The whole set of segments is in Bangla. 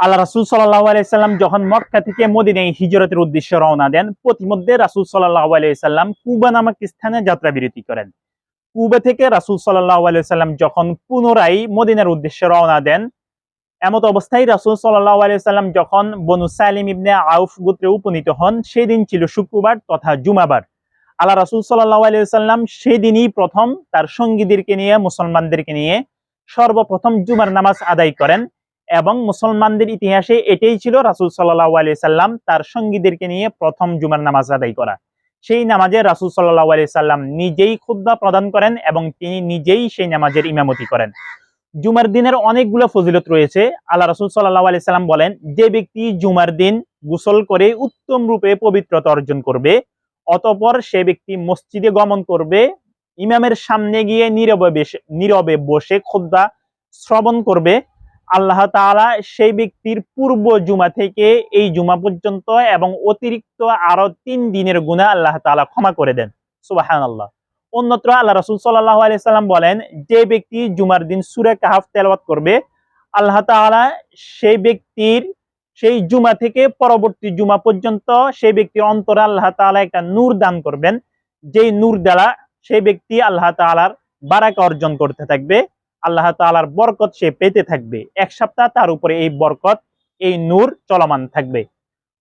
আল্লাহ রাসূল সাল্লাল্লাহু আলাইহি সাল্লাম যখন মক্কা থেকে মদিনায় হিজরতের উদ্দেশ্যে রওনা দেন, পথিমধ্যে রাসূল সাল্লাল্লাহু আলাইহি সাল্লাম কুবা নামক স্থানে যাত্রা বিরতি করেন। কুবা থেকে রাসূল সাল্লাল্লাহু আলাইহি সাল্লাম যখন পুনরায় মদিনার উদ্দেশ্যে রওনা দেন, এমত অবস্থায় রাসূল সাল্লাল্লাহু আলাইহি সাল্লাম যখন বনু সালিম ইবনে আউফ গোত্রে উপনীত হন, সেই দিন ছিল শুক্রবার তথা জুমাবার। আল্লাহ রাসূল সাল্লাল্লাহু আলাইহি সাল্লাম সেই দিনই প্রথম তার সঙ্গীদেরকে নিয়ে, মুসলমানদেরকে নিয়ে সর্বপ্রথম জুমার নামাজ আদায় করেন এবং মুসলমানদের ইতিহাসে এটাই ছিল রাসূল সাল্লাল্লাহু আলাইহি সাল্লাম তার সঙ্গীদেরকে নিয়ে প্রথম জুমার নামাজ আদায় করা। সেই নামাজে রাসূল সাল্লাল্লাহু আলাইহি সাল্লাম নিজেই খুতবা প্রদান করেন এবং তিনি নিজেই সেই নামাজের ইমামতি করেন। জুমার দিনের অনেকগুলো ফজিলত রয়েছে। আল্লাহ রাসূল সাল্লাল্লাহু আলাইহি সাল্লাম বলেন, যে ব্যক্তি জুমার দিন গোসল করে উত্তম রূপে পবিত্রতা অর্জন করবে, অতঃপর সে ব্যক্তি মসজিদে গমন করবে, ইমামের সামনে গিয়ে নীরবে বসে খুতবা শ্রবণ করবে, আল্লাহ তাআলা সেই ব্যক্তির পূর্ব জুমা থেকে এই জুমা পর্যন্ত এবং অতিরিক্ত আরো ৩ দিনের গুনাহ আল্লাহ তাআলা ক্ষমা করে দেন। সুবহানাল্লাহ। অন্যত্র আল্লাহ রাসূল সাল্লাল্লাহু আলাইহি সাল্লাম বলেন, যে ব্যক্তি জুমার দিন সূরা কাহফ তেলাওয়াত করবে, আল্লাহ তাআলা সেই ব্যক্তির সেই জুমা থেকে পরবর্তী জুমা পর্যন্ত সেই ব্যক্তির অন্তরে আল্লাহ তাআলা একটা নূর দান করবেন, যেই নূর দ্বারা সেই ব্যক্তি আল্লাহ তাআলার বারাকা অর্জন করতে থাকবে, আল্লাহ তাআলার বরকত সে পেতে থাকবে। ১ সপ্তাহ তার উপরে এই বরকত, এই নূর চলমান থাকবে।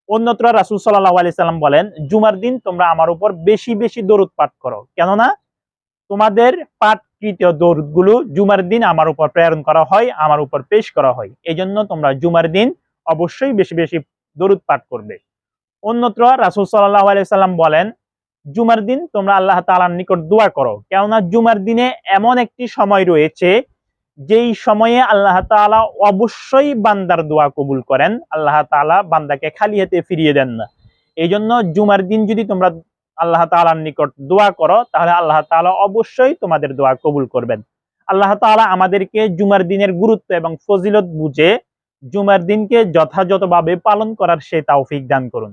অন্যত্র রাসূল সাল্লাল্লাহু আলাইহি সাল্লাম বলেন, জুমার দিন তোমরা আমার উপর বেশি বেশি দরুদ পাঠ করো, কেননা তোমাদের পাঠকৃত দরুদগুলো জুমার দিন আমার উপর প্রেরণ করা হয়, আমার উপর পেশ করা হয়। এজন্য তোমরা জুমার দিন অবশ্যই বেশি বেশি দরুদ পাঠ করবে। অন্যত্র রাসূল সাল্লাল্লাহু আলাইহি সাল্লাম বলেন, জুমার দিন তোমরা আল্লাহ তাআলার নিকট দোয়া করো, কেননা জুমার দিনে এমন একটি সময় রয়েছে যেই সময়ে আল্লাহ তাআলা অবশ্যই বান্দার দোয়া কবুল করেন। আল্লাহ তাআলা বান্দাকে খালি হাতে ফিরিয়ে দেন না। এই জন্য জুমার দিন যদি তোমরা আল্লাহ তাআলার নিকট দোয়া করো, তাহলে আল্লাহ তাআলা অবশ্যই তোমাদের দোয়া কবুল করবেন। আল্লাহ তাআলা আমাদেরকে জুমার দিনের গুরুত্ব এবং ফজিলত বুঝে জুমার দিনকে যথাযথভাবে পালন করার সে তৌফিক দান করুন।